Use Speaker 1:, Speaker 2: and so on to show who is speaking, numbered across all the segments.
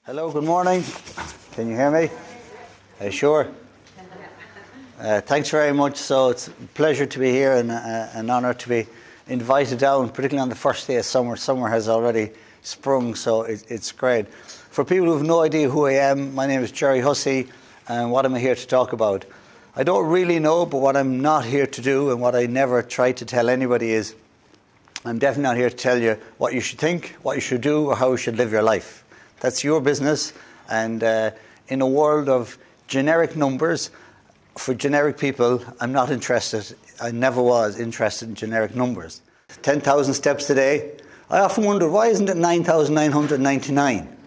Speaker 1: Hello, good morning. Can you hear me? Are you sure? Thanks very much. So it's a pleasure to be here and an honour to be invited down, particularly on the first day of summer. Summer has already sprung, so it's great. For people who have no idea who I am, my name is Gerry Hussey, and what am I here to talk about? I don't really know, but what I'm not here to do and what I never try to tell anybody is I'm definitely not here to tell you what you should think, what you should do, or how you should live your life. That's your business, and in a world of generic numbers, for generic people, I'm not interested. I never was interested in generic numbers. 10,000 steps a day. I often wonder, why isn't it 9,999?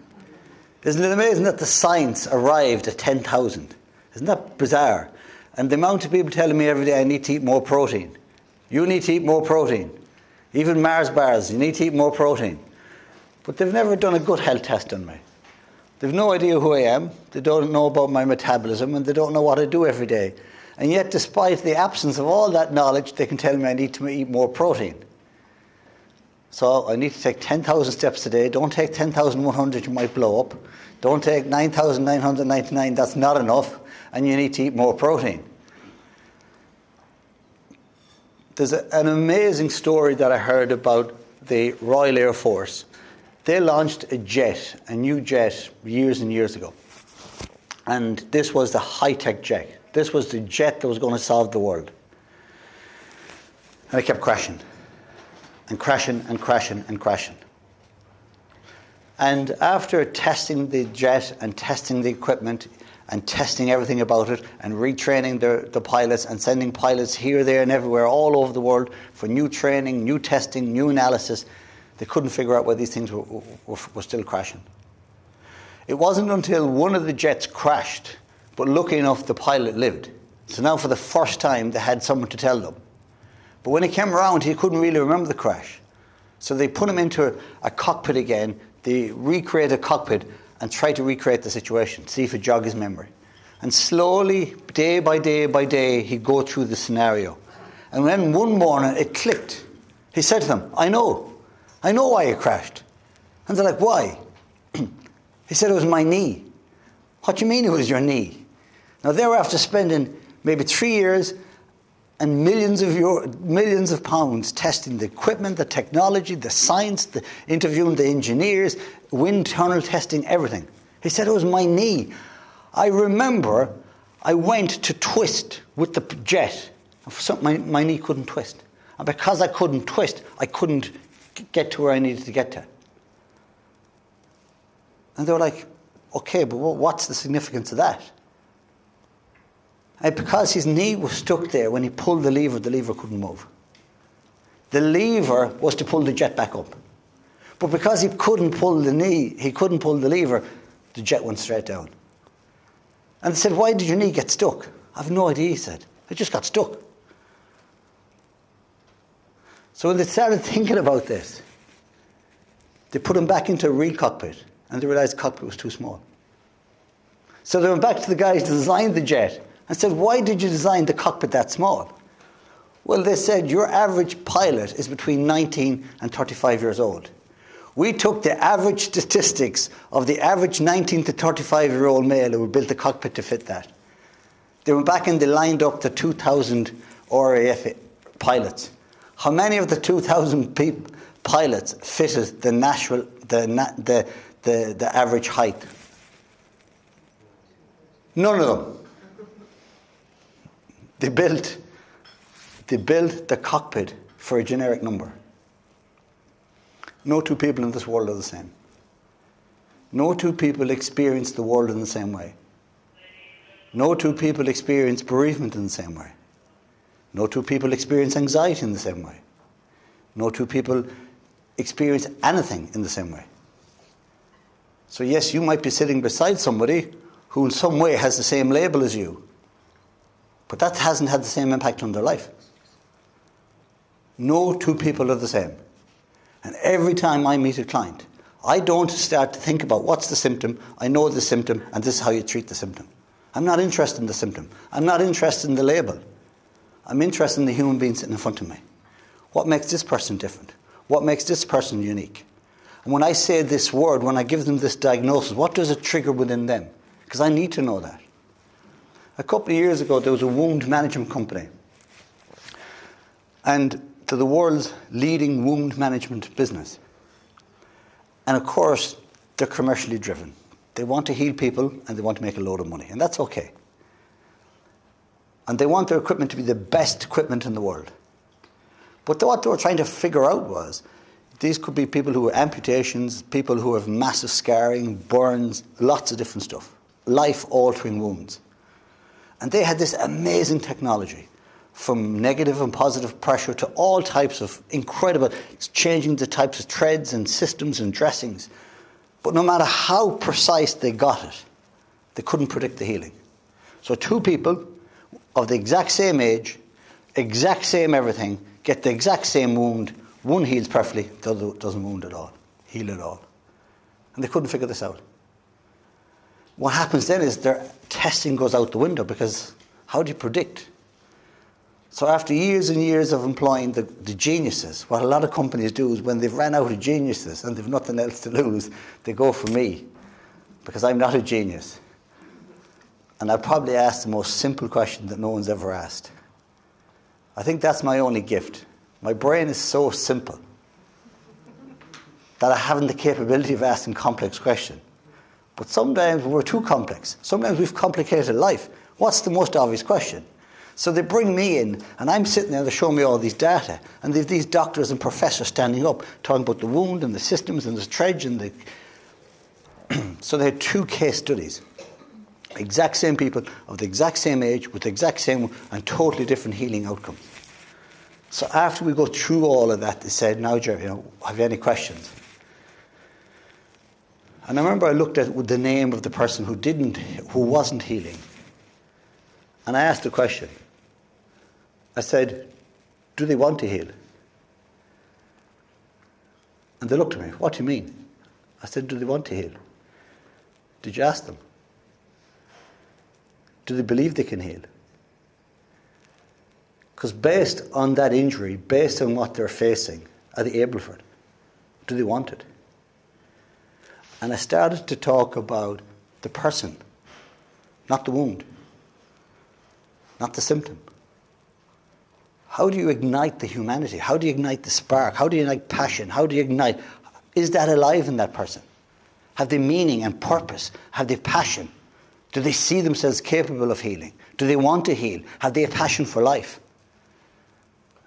Speaker 1: Isn't it amazing that the science arrived at 10,000? Isn't that bizarre? And the amount of people telling me every day I need to eat more protein. You need to eat more protein. Even Mars bars, you need to eat more protein. But they've never done a good health test on me. They've no idea who I am. They don't know about my metabolism, and they don't know what I do every day. And yet, despite the absence of all that knowledge, they can tell me I need to eat more protein. So I need to take 10,000 steps a day. Don't take 10,100, you might blow up. Don't take 9,999, that's not enough. And you need to eat more protein. There's an amazing story that I heard about the Royal Air Force. They launched a new jet, years and years ago. And this was the high-tech jet. This was the jet that was going to solve the world. And it kept crashing. And crashing and crashing and crashing. And after testing the jet and testing the equipment and testing everything about it and retraining the pilots and sending pilots here, there and everywhere all over the world for new training, new testing, new analysis, they couldn't figure out why these things were still crashing. It wasn't until one of the jets crashed, but lucky enough the pilot lived. So now for the first time they had someone to tell them. But when he came around, he couldn't really remember the crash. So they put him into a cockpit again. They recreated a cockpit and tried to recreate the situation, see if it jogged his memory. And slowly, day by day by day, he'd go through the scenario. And then one morning it clicked. He said to them, I know why it crashed. And they're like, why? He said, it was my knee. What do you mean it was your knee? Now they were after spending maybe 3 years and millions of pounds testing the equipment, the technology, the science, interviewing the engineers, wind tunnel testing, everything. He said, it was my knee. I remember I went to twist with the jet. My knee couldn't twist. And because I couldn't twist, I couldn't get to where I needed to get to. And they were like, okay, but what's the significance of that? And because his knee was stuck there, when he pulled the lever couldn't move. The lever was to pull the jet back up. But because he couldn't pull the lever, the jet went straight down. And they said, why did your knee get stuck? I have no idea, he said. It just got stuck. So when they started thinking about this, they put him back into a real cockpit, and they realized the cockpit was too small. So they went back to the guys that designed the jet and said, why did you design the cockpit that small? Well, they said, your average pilot is between 19 and 35 years old. We took the average statistics of the average 19 to 35-year-old male who built the cockpit to fit that. They went back and they lined up the 2,000 RAF pilots. How many of the 2,000 pilots fitted the average height? None of them. They built the cockpit for a generic number. No two people in this world are the same. No two people experience the world in the same way. No two people experience bereavement in the same way. No two people experience anxiety in the same way. No two people experience anything in the same way. So yes, you might be sitting beside somebody who in some way has the same label as you, but that hasn't had the same impact on their life. No two people are the same. And every time I meet a client, I don't start to think about what's the symptom. I know the symptom, and this is how you treat the symptom. I'm not interested in the symptom. I'm not interested in the label. I'm interested in the human being sitting in front of me. What makes this person different? What makes this person unique? And when I say this word, when I give them this diagnosis, what does it trigger within them? Because I need to know that. A couple of years ago, there was a wound management company. And they're the world's leading wound management business. And of course, they're commercially driven. They want to heal people and they want to make a load of money. And that's okay. And they want their equipment to be the best equipment in the world. But what they were trying to figure out was, these could be people who have amputations, people who have massive scarring, burns, lots of different stuff. Life-altering wounds. And they had this amazing technology, from negative and positive pressure to all types of incredible, changing the types of threads and systems and dressings. But no matter how precise they got it, they couldn't predict the healing. So two people of the exact same age, exact same everything, get the exact same wound. One heals perfectly, the other doesn't wound at all, heal at all. And they couldn't figure this out. What happens then is their testing goes out the window, because how do you predict? So after years and years of employing the geniuses, what a lot of companies do is when they've ran out of geniuses and they've nothing else to lose, they go for me, because I'm not a genius. And I probably asked the most simple question that no one's ever asked. I think that's my only gift. My brain is so simple that I haven't the capability of asking complex questions. But sometimes we're too complex. Sometimes we've complicated life. What's the most obvious question? So they bring me in, and I'm sitting there, they show me all these data, and they've these doctors and professors standing up, talking about the wound and the systems and the threads and the... So they had two case studies. Exact same people of the exact same age, with the exact same and totally different healing outcomes. So after we go through all of that, they said, now, Gerry, have you any questions? And I remember I looked at the name of the person who wasn't healing. And I asked the question. I said, do they want to heal? And they looked at me, what do you mean? I said, do they want to heal? Did you ask them? Do they believe they can heal? Because based on that injury, based on what they're facing, are they able for it? Do they want it? And I started to talk about the person, not the wound, not the symptom. How do you ignite the humanity? How do you ignite the spark? How do you ignite passion? How do you ignite... Is that alive in that person? Have they meaning and purpose? Have they passion? Do they see themselves capable of healing? Do they want to heal? Have they a passion for life?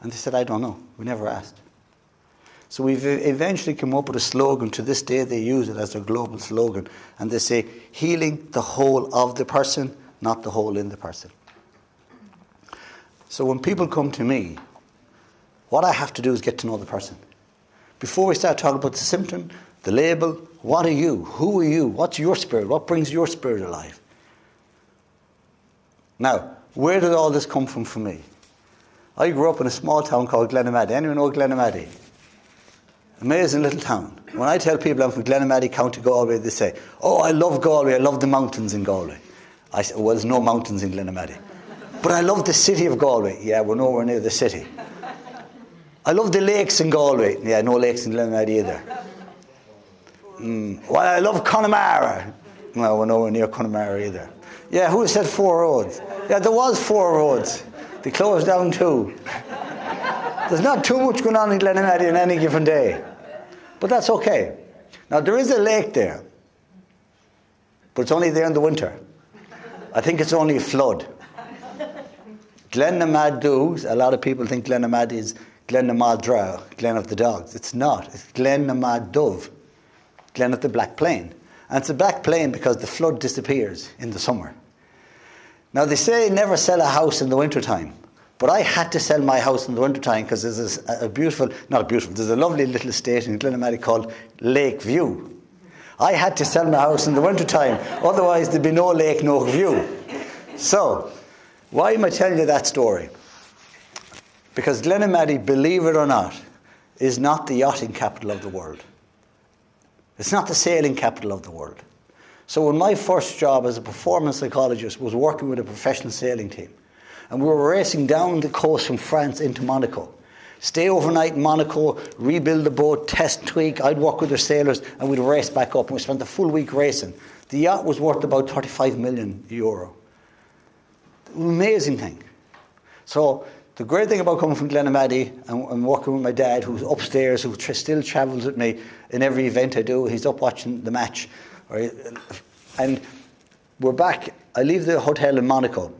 Speaker 1: And they said, I don't know. We never asked. So we've eventually come up with a slogan. To this day, they use it as their global slogan. And they say, healing the whole of the person, not the whole in the person. So when people come to me, what I have to do is get to know the person. Before we start talking about the symptom, the label, what are you? Who are you? What's your spirit? What brings your spirit alive? Now, where did all this come from for me? I grew up in a small town called Glenamaddy. Anyone know Glenamaddy? Amazing little town. When I tell people I'm from Glenamaddy, County Galway, they say, oh, I love Galway, I love the mountains in Galway. I say, well, there's no mountains in Glenamaddy. But I love the city of Galway. Yeah, we're nowhere near the city. I love the lakes in Galway. Yeah, no lakes in Glenamaddy either. Well, I love Connemara. No, we're nowhere near Connemara either. Yeah, who said 4 roads? Yeah, there was 4 roads. They closed down 2. There's not too much going on in Glenamaddy on any given day. But that's okay. Now, there is a lake there. But it's only there in the winter. I think it's only a flood. Glenamaddu, a lot of people think Glenamaddy is Glenamadra, Glen of the Dogs. It's not. It's Glenamadduv, Glen of the Black Plain. And it's a black plain because the flood disappears in the summer. Now, they say never sell a house in the wintertime. But I had to sell my house in the wintertime because there's there's a lovely little estate in Glenamaddy called Lake View. I had to sell my house in the wintertime. Otherwise, there'd be no lake, no view. So, why am I telling you that story? Because Glenamaddy, believe it or not, is not the yachting capital of the world. It's not the sailing capital of the world. So when my first job as a performance psychologist was working with a professional sailing team, and we were racing down the coast from France into Monaco Stay overnight in Monaco, rebuild the boat, test, tweak. I'd work with the sailors and we'd race back up. And we spent the full week racing. The yacht was worth about 35 million euro. An amazing thing. So the great thing about coming from Glenamaddy and working with my dad, who's upstairs, who still travels with me in every event I do, he's up watching the match. Right? And we're back. I leave the hotel in Monaco,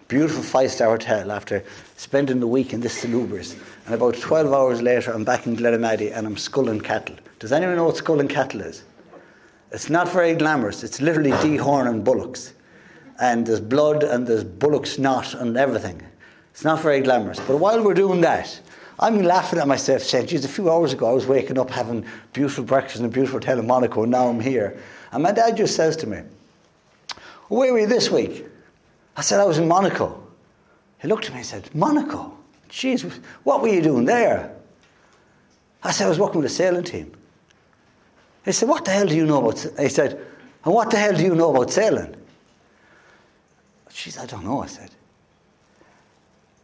Speaker 1: beautiful 5-star hotel, after spending the week in this salubrious. And about 12 hours later, I'm back in Glenamaddy and I'm sculling cattle. Does anyone know what sculling cattle is? It's not very glamorous. It's literally dehorning bullocks. And there's blood and there's bullock snot and everything. It's not very glamorous. But while we're doing that, I'm laughing at myself saying, geez, a few hours ago I was waking up having beautiful breakfast in a beautiful hotel in Monaco, and now I'm here. And my dad just says to me, where were you this week? I said, I was in Monaco. He looked at me and said, Monaco? Jeez, what were you doing there? I said, I was working with a sailing team. He said, what the hell do you know about... He said, and what the hell do you know about sailing? Jeez, I don't know, I said.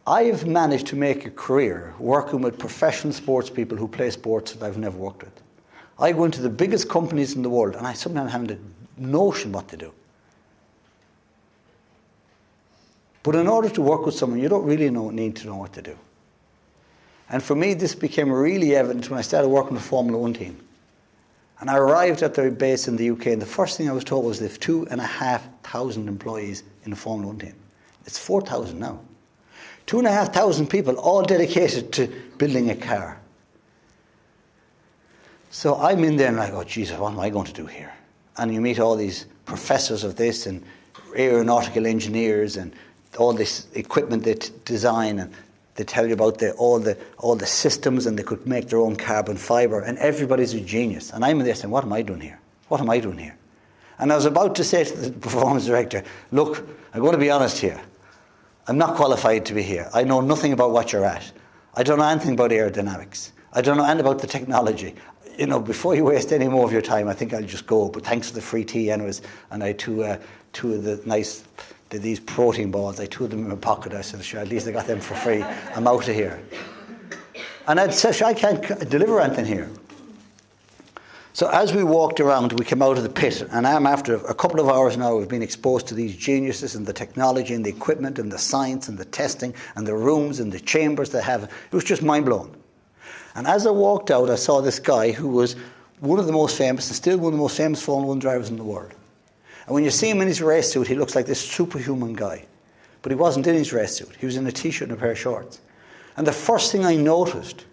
Speaker 1: I've managed to make a career working with professional sports people who play sports that I've never worked with. I go into the biggest companies in the world and I sometimes haven't a notion what to do. But in order to work with someone, you don't really need to know what to do. And for me, this became really evident when I started working with the Formula 1 team. And I arrived at their base in the UK, and the first thing I was told was they have 2,500 employees in the Formula 1 team. It's 4,000 now. 2,500 people, all dedicated to building a car. So I'm in there and I go, Jesus, what am I going to do here? And you meet all these professors of this and aeronautical engineers and all this equipment they design, and they tell you about all the systems, and they could make their own carbon fibre, and everybody's a genius. And I'm in there saying, what am I doing here? What am I doing here? And I was about to say to the performance director, look, I'm going to be honest here. I'm not qualified to be here. I know nothing about what you're at. I don't know anything about aerodynamics. I don't know anything about the technology. You know, before you waste any more of your time, I think I'll just go. But thanks for the free tea anyways. And I two of the nice, these protein balls, I two of them in my pocket. I said, sure, at least I got them for free. I'm out of here. And I'd said, I can't deliver anything here. So as we walked around, we came out of the pit, and I'm after a couple of hours now, we've been exposed to these geniuses and the technology and the equipment and the science and the testing and the rooms and the chambers they have. It was just mind-blowing. And as I walked out, I saw this guy who was one of the most famous and still one of the most famous Formula 1 drivers in the world. And when you see him in his race suit, he looks like this superhuman guy. But he wasn't in his race suit. He was in a T-shirt and a pair of shorts. And the first thing I noticed,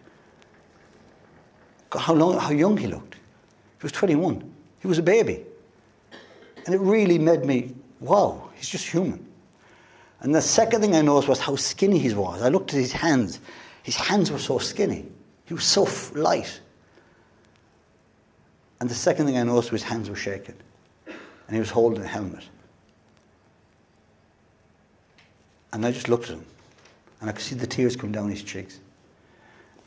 Speaker 1: how young he looked. He was 21. He was a baby. And it really made me, wow, he's just human. And the second thing I noticed was how skinny he was. I looked at his hands. His hands were so skinny. He was so light. And the second thing I noticed was his hands were shaking. And he was holding a helmet. And I just looked at him. And I could see the tears come down his cheeks.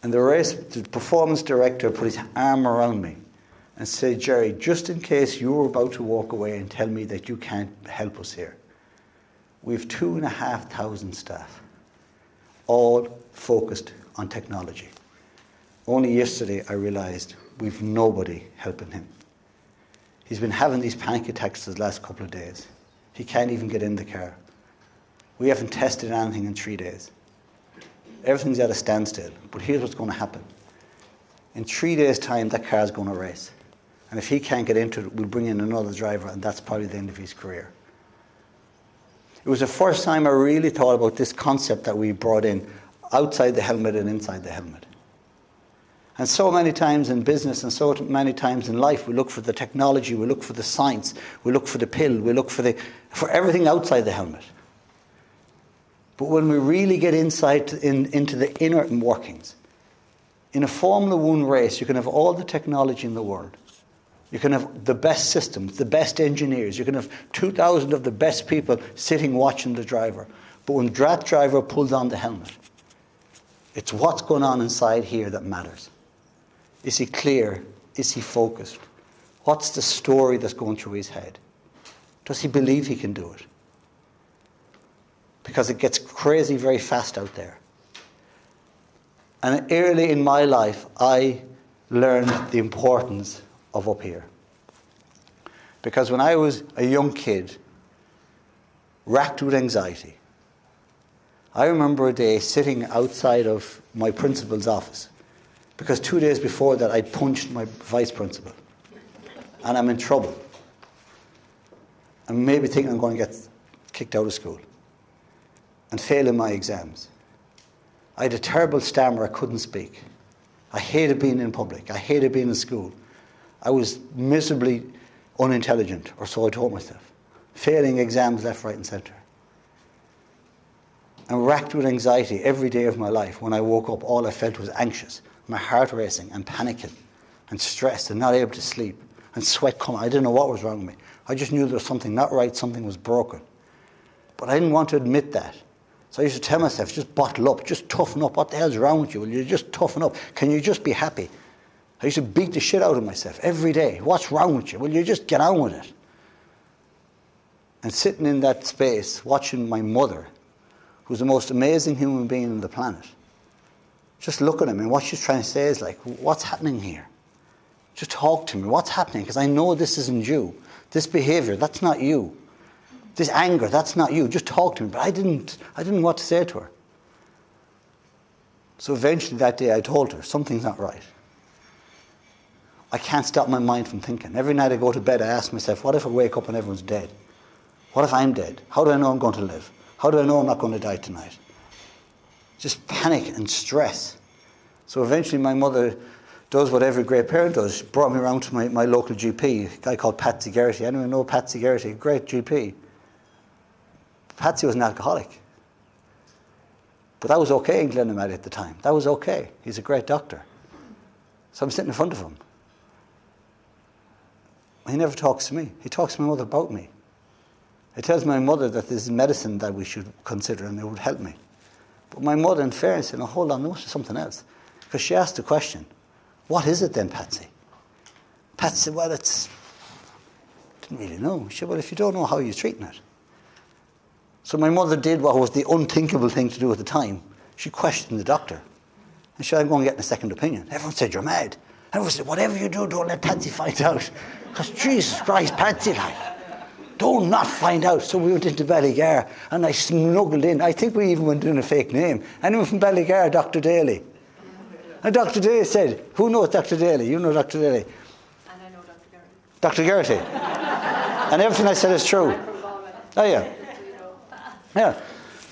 Speaker 1: And the performance director put his arm around me and said, Gerry, just in case you were about to walk away and tell me that you can't help us here, we have 2,500 staff, all focused on technology. Only yesterday I realised we've nobody helping him. He's been having these panic attacks the last couple of days. He can't even get in the car. We haven't tested anything in 3 days. Everything's at a standstill. But here's what's going to happen. In 3 days' time, that car's going to race. And if he can't get into it, we'll bring in another driver, and that's probably the end of his career. It was the first time I really thought about this concept that we brought in outside the helmet and inside the helmet. And so many times in business and so many times in life, we look for the technology, we look for the science, we look for the pill, we look for everything outside the helmet. But when we really get inside into the inner workings, in a Formula 1 race, you can have all the technology in the world. You can have the best systems, the best engineers. You can have 2,000 of the best people sitting watching the driver. But when that driver pulls on the helmet, it's what's going on inside here that matters. Is he clear? Is he focused? What's the story that's going through his head? Does he believe he can do it? Because it gets crazy very fast out there. And early in my life, I learned the importance of up here. Because when I was a young kid, racked with anxiety, I remember a day sitting outside of my principal's office, because 2 days before that I'd punched my vice principal. And I'm in trouble. I'm maybe thinking I'm going to get kicked out of school and failing my exams. I had a terrible stammer, I couldn't speak. I hated being in public. I hated being in school. I was miserably unintelligent, or so I told myself. Failing exams left, right and centre. And racked with anxiety every day of my life. When I woke up, all I felt was anxious, my heart racing and panicking and stressed and not able to sleep and sweat coming. I didn't know what was wrong with me. I just knew there was something not right, something was broken. But I didn't want to admit that. So I used to tell myself, just bottle up, just toughen up. What the hell's wrong with you? Will you just toughen up? Can you just be happy? I used to beat the shit out of myself every day. What's wrong with you? Will you just get on with it? And sitting in that space, watching my mother, who's the most amazing human being on the planet, just looking at me, and what she's trying to say is like, what's happening here? Just talk to me. What's happening? Because I know this isn't you. This behaviour, that's not you. This anger, that's not you. Just talk to me. But I didn't know what to say to her. So eventually that day I told her, something's not right. I can't stop my mind from thinking. Every night I go to bed, I ask myself, what if I wake up and everyone's dead? What if I'm dead? How do I know I'm going to live? How do I know I'm not going to die tonight? Just panic and stress. So eventually my mother does what every great parent does. She brought me around to my local GP, a guy called Gerry. Anyone know Gerry? Great GP. Patsy was an alcoholic. But that was okay in Glenamaddy at the time. That was okay. He's a great doctor. So I'm sitting in front of him. He never talks to me. He talks to my mother about me. He tells my mother that there's medicine that we should consider and it would help me. But my mother, in fairness, said, no, hold on, there must be something else. Because she asked the question, what is it then, Patsy? Patsy said, well, didn't really know. She said, well, if you don't know, how are you treating it? So my mother did what was the unthinkable thing to do at the time. She questioned the doctor. And she said, I'm going to get a second opinion. Everyone said, you're mad. Everyone said, whatever you do, don't let Patsy find out. Because Jesus Christ, Patsy, like, don't not find out. So we went into Ballygar and I snuggled in. I think we even went in a fake name. Anyone from Ballygar, Dr. Daly. And Dr. Daly said, who knows Dr. Daly? You know Dr. Daly.
Speaker 2: And I know Dr. Gerry.
Speaker 1: Dr. Gerry. And everything I said is true. Oh, yeah. Yeah.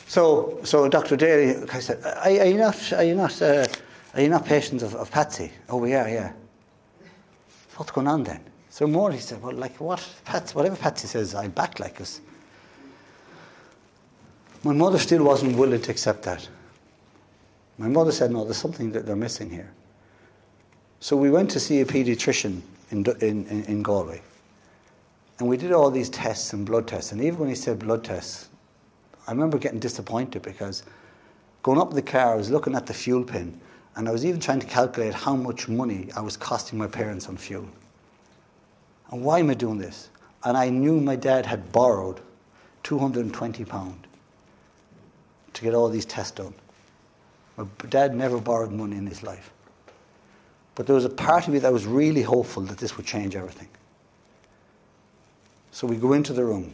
Speaker 1: So Dr. Daly, I said, are you not patients of Patsy? Oh, we are, yeah. What's going on then? So more, he said, well, like what? Whatever Patsy says, I back like us. My mother still wasn't willing to accept that. My mother said, no, there's something that they're missing here. So we went to see a paediatrician in Galway. And we did all these tests and blood tests. And even when he said blood tests, I remember getting disappointed because going up in the car, I was looking at the fuel pin and I was even trying to calculate how much money I was costing my parents on fuel. And why am I doing this? And I knew my dad had borrowed £220 to get all these tests done. My dad never borrowed money in his life. But there was a part of me that was really hopeful that this would change everything. So we go into the room.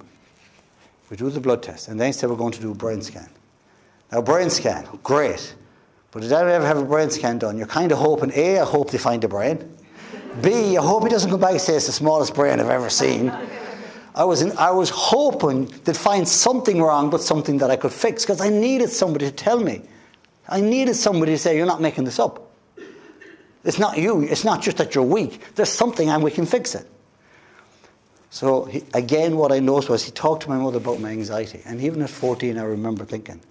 Speaker 1: We do the blood test. And then he said we're going to do a brain scan. Now, brain scan, great. But did I ever have a brain scan done? You're kind of hoping, A, I hope they find the brain. B, I hope he doesn't come back and say it's the smallest brain I've ever seen. I was hoping they'd find something wrong, but something that I could fix, because I needed somebody to tell me. I needed somebody to say, you're not making this up. It's not you. It's not just that you're weak. There's something and we can fix it. So again, what I noticed was he talked to my mother about my anxiety. And even at 14, I remember thinking,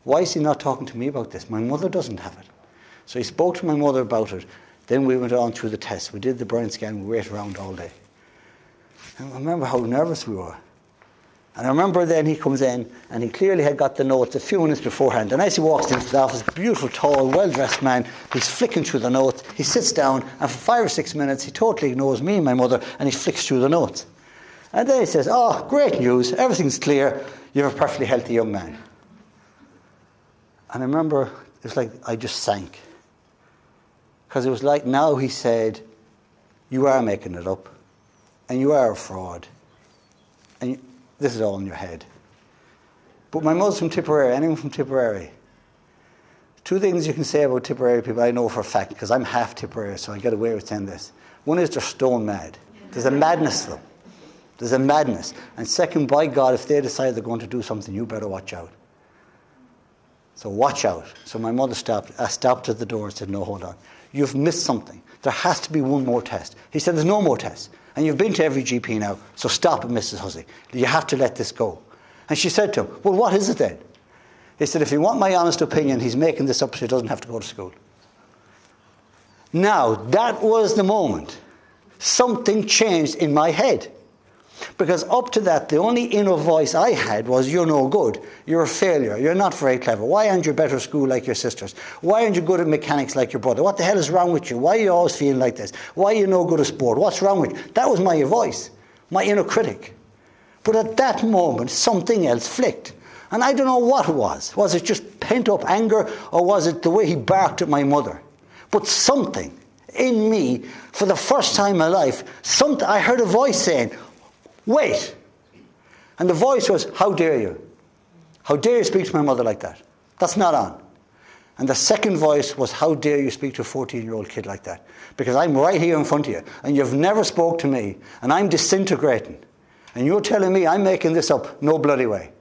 Speaker 1: why is he not talking to me about this? My mother doesn't have it. So he spoke to my mother about it. Then we went on through the tests. We did the brain scan. We waited around all day. And I remember how nervous we were. And I remember then he comes in and he clearly had got the notes a few minutes beforehand. And as he walks into the office, beautiful, tall, well-dressed man, he's flicking through the notes. He sits down and for 5 or 6 minutes he totally ignores me and my mother and he flicks through the notes. And then he says, oh, great news, everything's clear, you're a perfectly healthy young man. And I remember, it was like I just sank. Because it was like now he said, you are making it up, and you are a fraud, and this is all in your head. But my mother's from Tipperary. Anyone from Tipperary? Two things you can say about Tipperary people I know for a fact, because I'm half Tipperary, so I get away with saying this. One is they're stone mad. There's a madness to them. There's a madness. And second, by God, if they decide they're going to do something, you better watch out. So watch out. So my mother stopped. I stopped at the door and said, no, hold on. You've missed something. There has to be one more test. He said, there's no more tests. And you've been to every GP now, so stop it, Mrs. Hussey. You have to let this go. And she said to him, well, what is it then? He said, if you want my honest opinion, he's making this up so he doesn't have to go to school. Now, that was the moment. Something changed in my head. Because up to that, the only inner voice I had was, you're no good, you're a failure, you're not very clever, why aren't you better at school like your sisters, why aren't you good at mechanics like your brother, what the hell is wrong with you, why are you always feeling like this, why are you no good at sport, what's wrong with you? That was my voice, my inner critic. But at that moment, something else flicked. And I don't know what it was. Was it just pent-up anger, or was it the way he barked at my mother? But something in me, for the first time in my life, I heard a voice saying, wait. And the voice was, how dare you? How dare you speak to my mother like that? That's not on. And the second voice was, how dare you speak to a 14-year-old kid like that? Because I'm right here in front of you, and you've never spoke to me, and I'm disintegrating. And you're telling me I'm making this up? No bloody way.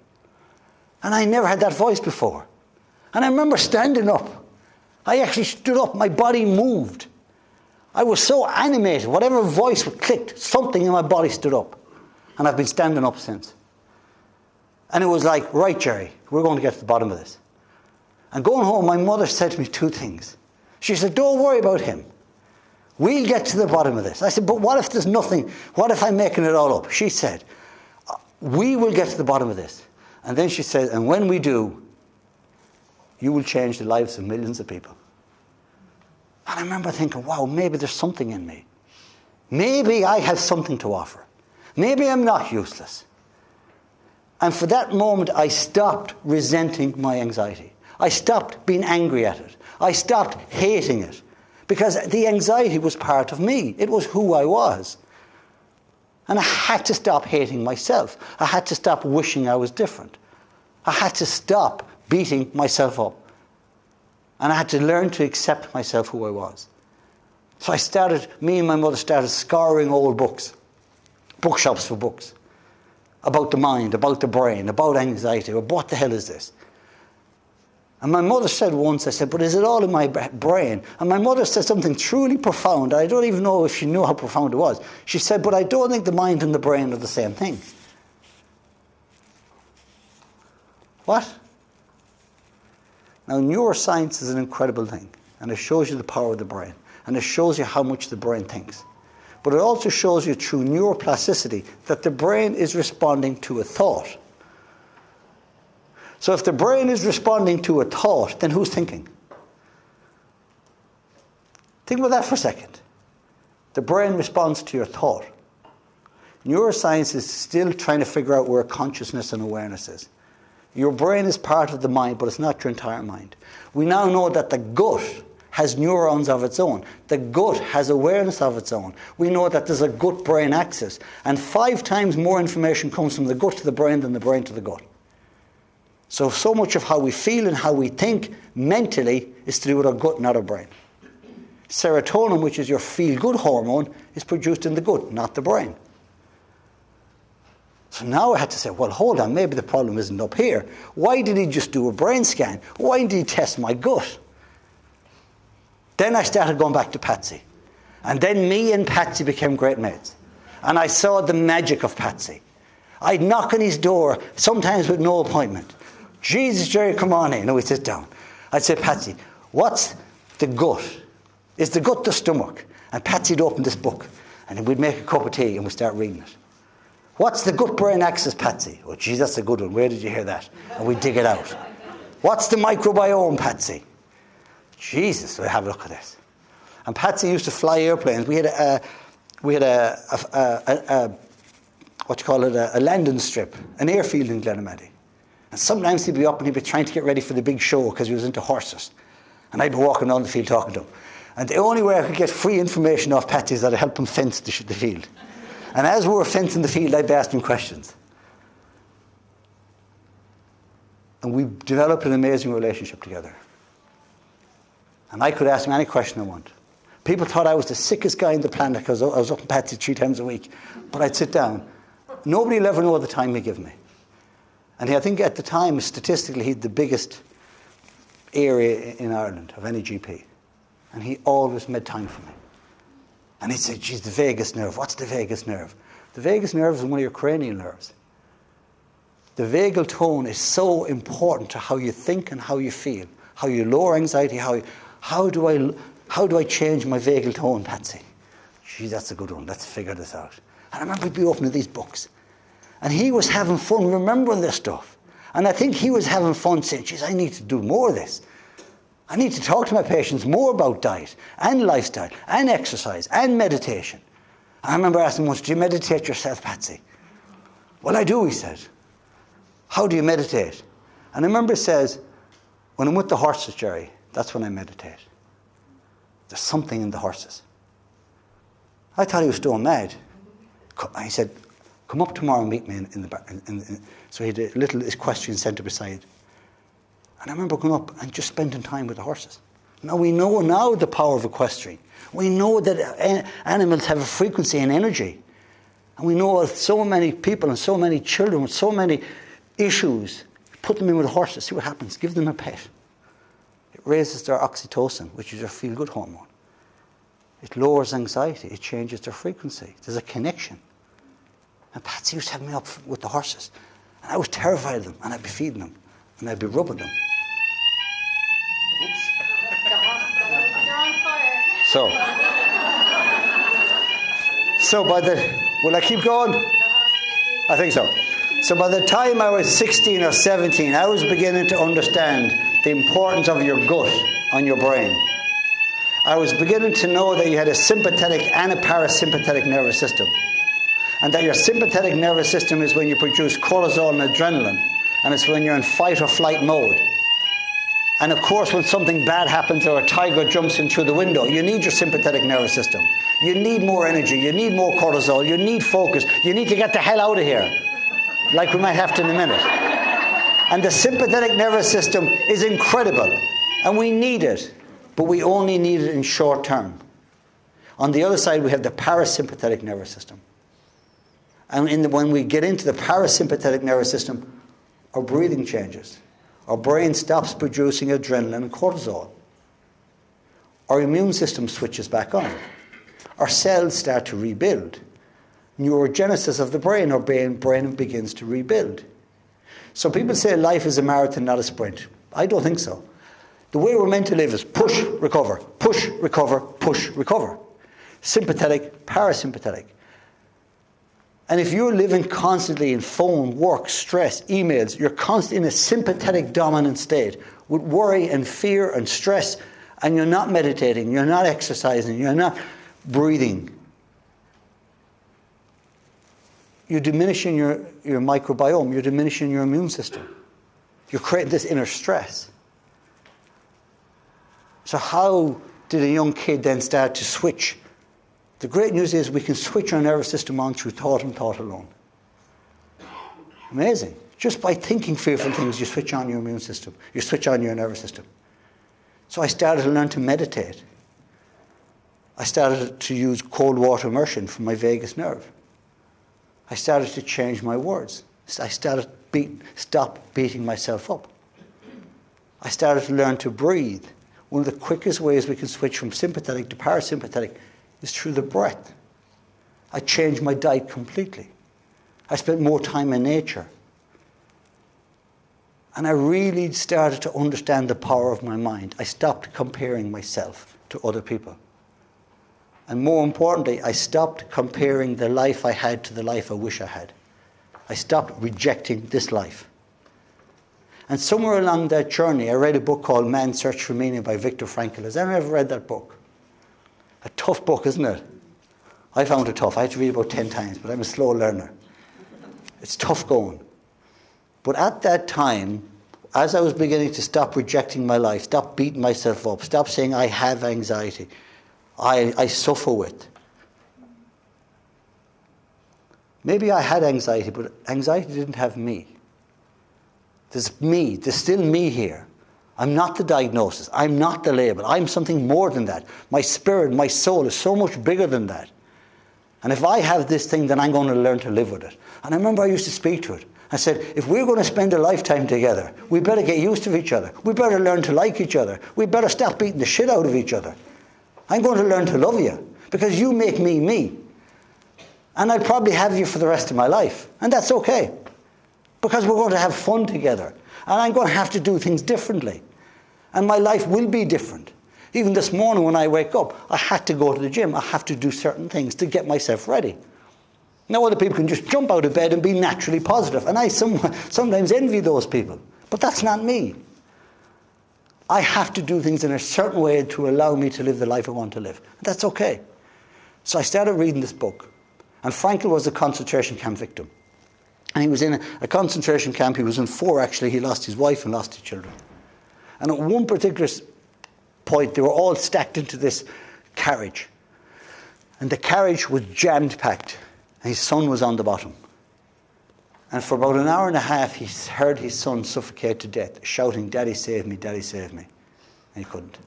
Speaker 1: And I never had that voice before. And I remember standing up. I actually stood up. My body moved. I was so animated. Whatever voice clicked, something in my body stood up. And I've been standing up since. And it was like, right, Gerry, we're going to get to the bottom of this. And going home, my mother said to me two things. She said, don't worry about him. We'll get to the bottom of this. I said, but what if there's nothing? What if I'm making it all up? She said, we will get to the bottom of this. And then she said, and when we do, you will change the lives of millions of people. And I remember thinking, wow, maybe there's something in me. Maybe I have something to offer. Maybe I'm not useless. And for that moment, I stopped resenting my anxiety. I stopped being angry at it. I stopped hating it. Because the anxiety was part of me. It was who I was. And I had to stop hating myself. I had to stop wishing I was different. I had to stop beating myself up. And I had to learn to accept myself who I was. So me and my mother started scouring old books. Bookshops for books. About the mind, about the brain, about anxiety. What the hell is this? And my mother said once, I said, but is it all in my brain? And my mother said something truly profound. I don't even know if she knew how profound it was. She said, but I don't think the mind and the brain are the same thing. What? Now, neuroscience is an incredible thing. And it shows you the power of the brain. And it shows you how much the brain thinks. But it also shows you through neuroplasticity that the brain is responding to a thought. So if the brain is responding to a thought, then who's thinking? Think about that for a second. The brain responds to your thought. Neuroscience is still trying to figure out where consciousness and awareness is. Your brain is part of the mind, but it's not your entire mind. We now know that the gut has neurons of its own. The gut has awareness of its own. We know that there's a gut-brain axis. And 5 times more information comes from the gut to the brain than the brain to the gut. So much of how we feel and how we think mentally is to do with our gut, not our brain. Serotonin, which is your feel-good hormone, is produced in the gut, not the brain. So now I had to say, well, hold on, maybe the problem isn't up here. Why did he just do a brain scan? Why did he test my gut? Then I started going back to Patsy. And then me and Patsy became great mates. And I saw the magic of Patsy. I'd knock on his door, sometimes with no appointment. Jesus, Gerry, come on in. And we'd sit down. I'd say, Patsy, what's the gut? Is the gut the stomach? And Patsy'd open this book. And we'd make a cup of tea and we'd start reading it. What's the gut-brain axis, Patsy? Oh, geez, that's a good one. Where did you hear that? And we'd dig it out. What's the microbiome, Patsy? Jesus, we'll have a look at this. And Patsy used to fly airplanes. We had a landing strip, an airfield in Glenormady. And sometimes he'd be up and he'd be trying to get ready for the big show because he was into horses. And I'd be walking down the field talking to him. And the only way I could get free information off Patsy is that I helped him fence the field. And as we were fencing the field, I'd be asking him questions. And we developed an amazing relationship together. And I could ask him any question I want. People thought I was the sickest guy on the planet because I was up in Patsy 3 times a week. But I'd sit down. Nobody will ever know the time he gave me. And I think at the time, statistically, he'd the biggest area in Ireland of any GP. And he always made time for me. And he'd say, geez, the vagus nerve. What's the vagus nerve? The vagus nerve is one of your cranial nerves. The vagal tone is so important to how you think and how you feel. How you lower anxiety. How do I change my vagal tone, Patsy? Geez, that's a good one. Let's figure this out. And I remember he'd be opening these books. And he was having fun remembering this stuff. And I think he was having fun saying, geez, I need to do more of this. I need to talk to my patients more about diet and lifestyle and exercise and meditation. I remember asking once, do you meditate yourself, Patsy? Well, I do, he said. How do you meditate? And I remember he says, when I'm with the horses, Gerry, that's when I meditate. There's something in the horses. I thought he was stone mad. He said, come up tomorrow and meet me in the back. So he had a little equestrian centre beside. And I remember going up and just spending time with the horses. Now we know now the power of equestrian. We know that animals have a frequency and energy. And we know so many people and so many children with so many issues. Put them in with horses, see what happens. Give them a pet. It raises their oxytocin, which is their feel-good hormone. It lowers anxiety. It changes their frequency. There's a connection. And Patsy used to have me up with the horses. And I was terrified of them. And I'd be feeding them. And I'd be rubbing them.
Speaker 2: You're on fire.
Speaker 1: So will I keep going? I think so. So by the time I was 16 or 17, I was beginning to understand the importance of your gut on your brain. I was beginning to know that you had a sympathetic and a parasympathetic nervous system. And that your sympathetic nervous system is when you produce cortisol and adrenaline. And it's when you're in fight or flight mode. And of course, when something bad happens or a tiger jumps in through the window, you need your sympathetic nervous system. You need more energy. You need more cortisol. You need focus. You need to get the hell out of here. Like we might have to in a minute. And the sympathetic nervous system is incredible. And we need it. But we only need it in short term. On the other side, we have the parasympathetic nervous system. And when we get into the parasympathetic nervous system, our breathing changes. Our brain stops producing adrenaline and cortisol. Our immune system switches back on. Our cells start to rebuild. Neurogenesis of the brain, our brain begins to rebuild. So people say life is a marathon, not a sprint. I don't think so. The way we're meant to live is push, recover, push, recover, push, recover. Sympathetic, parasympathetic. And if you're living constantly in phone, work, stress, emails, you're constantly in a sympathetic dominant state with worry and fear and stress, and you're not meditating, you're not exercising, you're not breathing, you're diminishing your microbiome, you're diminishing your immune system. You're creating this inner stress. So how did a young kid then start to switch? The great news is we can switch our nervous system on through thought and thought alone. Amazing. Just by thinking fearful things, you switch on your immune system. You switch on your nervous system. So I started to learn to meditate. I started to use cold water immersion for my vagus nerve. I started to change my words. I started stop beating myself up. I started to learn to breathe. One of the quickest ways we can switch from sympathetic to parasympathetic is through the breath. I changed my diet completely. I spent more time in nature. And I really started to understand the power of my mind. I stopped comparing myself to other people. And more importantly, I stopped comparing the life I had to the life I wish I had. I stopped rejecting this life. And somewhere along that journey, I read a book called Man's Search for Meaning by Viktor Frankl. Has anyone ever read that book? A tough book, isn't it? I found it tough. I had to read it about 10 times, but I'm a slow learner. It's tough going. But at that time, as I was beginning to stop rejecting my life, stop beating myself up, stop saying I have anxiety, I suffer with. Maybe I had anxiety, but anxiety didn't have me. There's me. There's still me here. I'm not the diagnosis. I'm not the label. I'm something more than that. My spirit, my soul is so much bigger than that. And if I have this thing, then I'm going to learn to live with it. And I remember I used to speak to it. I said, if we're going to spend a lifetime together, we better get used to each other. We better learn to like each other. We better stop beating the shit out of each other. I'm going to learn to love you because you make me me. And I'll probably have you for the rest of my life. And that's okay. Because we're going to have fun together. And I'm going to have to do things differently. And my life will be different. Even this morning when I wake up, I had to go to the gym. I have to do certain things to get myself ready. Now other people can just jump out of bed and be naturally positive. And I sometimes envy those people. But that's not me. I have to do things in a certain way to allow me to live the life I want to live. And that's okay. So I started reading this book. And Frankl was a concentration camp victim. And he was in a concentration camp. He was in 4 actually. He lost his wife and lost his children. And at one particular point, they were all stacked into this carriage. And the carriage was jammed packed. And his son was on the bottom. And for about an hour and a half, he heard his son suffocate to death, shouting, "Daddy, save me, Daddy, save me." And he couldn't.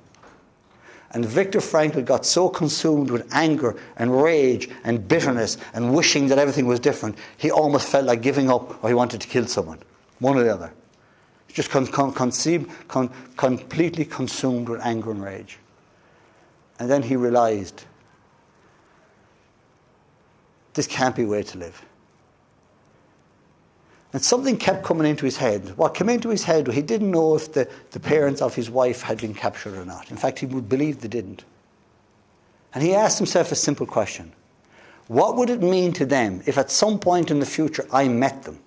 Speaker 1: And Viktor Frankl got so consumed with anger and rage and bitterness and wishing that everything was different, he almost felt like giving up or he wanted to kill someone. One or the other. Just completely consumed with anger and rage. And then he realized, this can't be a way to live. And something kept coming into his head. What came into his head, he didn't know if the parents of his wife had been captured or not. In fact, he would believe they didn't. And he asked himself a simple question. What would it mean to them if at some point in the future I met them?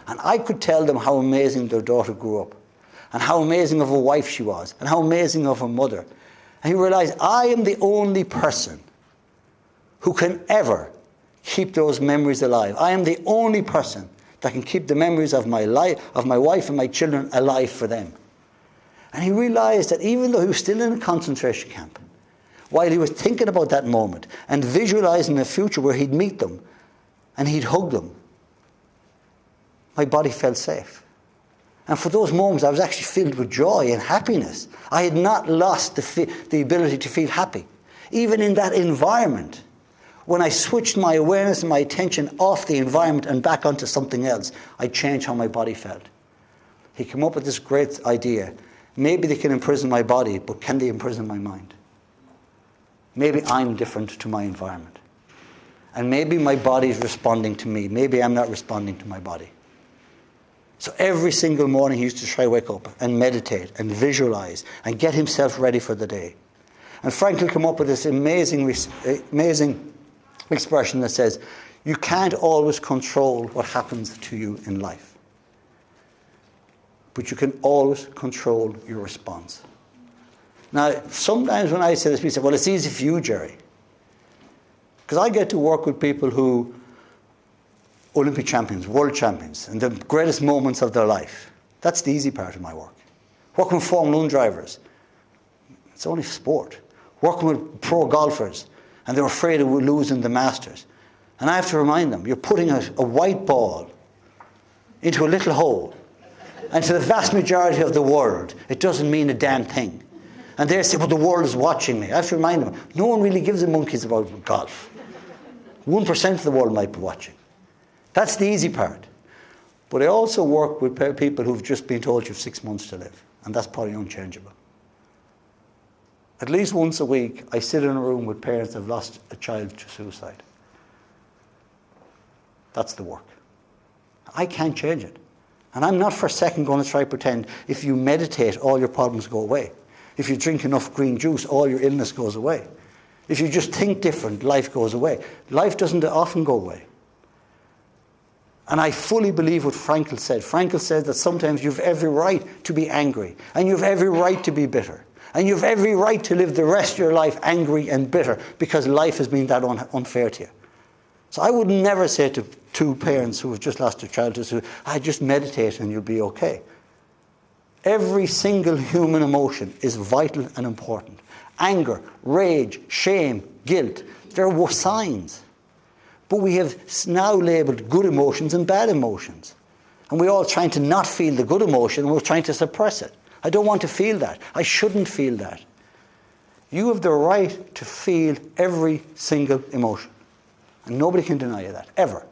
Speaker 1: And I could tell them how amazing their daughter grew up. And how amazing of a wife she was. And how amazing of a mother. And he realized, I am the only person who can ever keep those memories alive. I am the only person that can keep the memories of my life, of my wife and my children alive for them. And he realized that even though he was still in a concentration camp, while he was thinking about that moment and visualizing a future where he'd meet them and he'd hug them, my body felt safe. And for those moments, I was actually filled with joy and happiness. I had not lost the ability to feel happy. Even in that environment, when I switched my awareness and my attention off the environment and back onto something else, I changed how my body felt. He came up with this great idea. Maybe they can imprison my body, but can they imprison my mind? Maybe I'm different to my environment. And maybe my body is responding to me. Maybe I'm not responding to my body. So every single morning he used to try to wake up and meditate and visualize and get himself ready for the day. And Frankl came up with this amazing expression that says, you can't always control what happens to you in life, but you can always control your response. Now, sometimes when I say this, people say, well, it's easy for you, Gerry. Because I get to work with people who Olympic champions, world champions, and the greatest moments of their life. That's the easy part of my work. Working with Formula 1 drivers, it's only sport. Working with pro golfers, and they're afraid of losing the Masters. And I have to remind them, you're putting a white ball into a little hole. And to the vast majority of the world, it doesn't mean a damn thing. And they say, well, the world is watching me. I have to remind them, no one really gives a monkeys about golf. 1% of the world might be watching. That's the easy part. But I also work with people who've just been told you have 6 months to live. And that's probably unchangeable. At least once a week, I sit in a room with parents that have lost a child to suicide. That's the work. I can't change it. And I'm not for a second going to try to pretend if you meditate, all your problems go away. If you drink enough green juice, all your illness goes away. If you just think different, life goes away. Life doesn't often go away. And I fully believe what Frankl said. Frankl said that sometimes you have every right to be angry. And you have every right to be bitter. And you have every right to live the rest of your life angry and bitter because life has been that unfair to you. So I would never say to two parents who have just lost their child, just meditate and you'll be okay. Every single human emotion is vital and important. Anger, rage, shame, guilt. They're signs. But we have now labelled good emotions and bad emotions. And we're all trying to not feel the good emotion, and we're trying to suppress it. I don't want to feel that. I shouldn't feel that. You have the right to feel every single emotion. And nobody can deny you that, ever.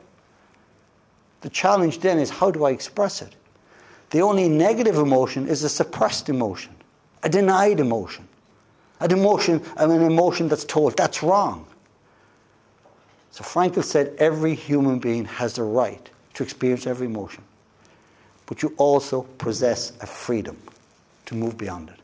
Speaker 1: The challenge then is, how do I express it? The only negative emotion is a suppressed emotion, a denied emotion. An emotion that's told, that's wrong. So Frankl said every human being has the right to experience every emotion. But you also possess a freedom to move beyond it.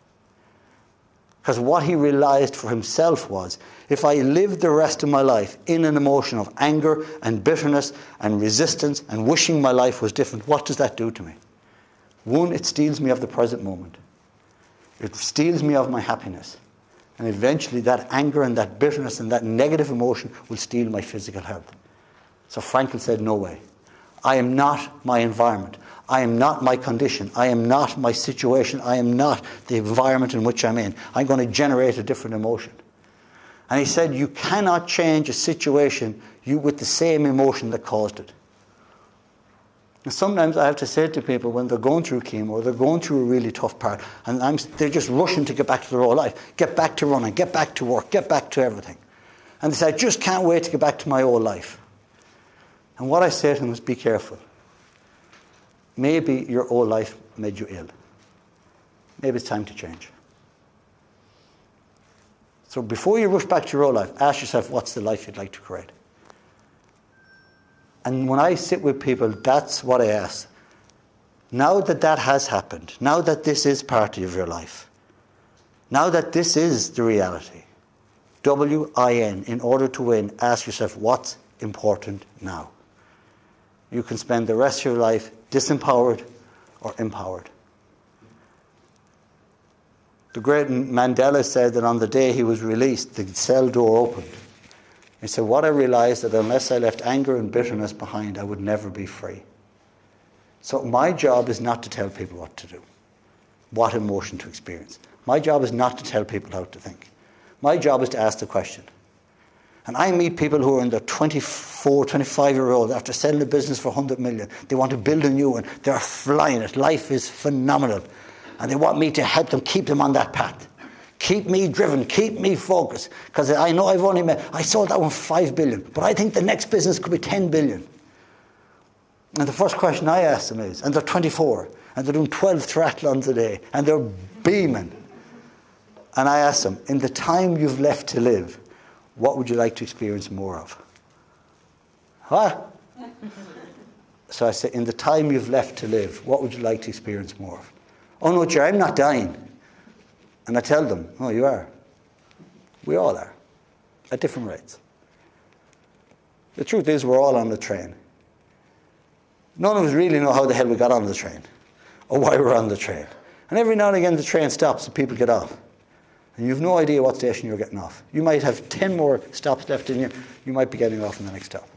Speaker 1: Because what he realized for himself was, if I lived the rest of my life in an emotion of anger and bitterness and resistance and wishing my life was different, what does that do to me? One, it steals me of the present moment. It steals me of my happiness. And eventually that anger and that bitterness and that negative emotion will steal my physical health. So Frankl said, no way. I am not my environment. I am not my condition. I am not my situation. I am not the environment in which I'm in. I'm going to generate a different emotion. And he said, you cannot change a situation with the same emotion that caused it. And sometimes I have to say to people when they're going through chemo or they're going through a really tough part, and they're just rushing to get back to their old life, get back to running, get back to work, get back to everything. And they say, I just can't wait to get back to my old life. And what I say to them is, be careful. Maybe your old life made you ill. Maybe it's time to change. So before you rush back to your old life, ask yourself, what's the life you'd like to create? And when I sit with people, that's what I ask. Now that that has happened, now that this is part of your life, now that this is the reality, WIN, in order to win, ask yourself, what's important now? You can spend the rest of your life disempowered or empowered. The great Mandela said that on the day he was released, the cell door opened. He said, what I realized that unless I left anger and bitterness behind, I would never be free. So my job is not to tell people what to do, what emotion to experience. My job is not to tell people how to think. My job is to ask the question. And I meet people who are in their 24, 25-year-old after selling a business for 100 million. They want to build a new one. They're flying it. Life is phenomenal. And they want me to help them, keep them on that path. Keep me driven, keep me focused. Because I know I sold that one 5 billion, but I think the next business could be 10 billion. And the first question I ask them is, and they're 24, and they're doing 12 triathlons a day, and they're beaming. And I ask them, in the time you've left to live, what would you like to experience more of? Huh? So I say, in the time you've left to live, what would you like to experience more of? Oh no, Gerry, I'm not dying. And I tell them, oh, you are. We all are, at different rates. The truth is, we're all on the train. None of us really know how the hell we got on the train, or why we're on the train. And every now and again, the train stops and people get off. And you have no idea what station you're getting off. You might have 10 more stops left in you. You might be getting off in the next stop.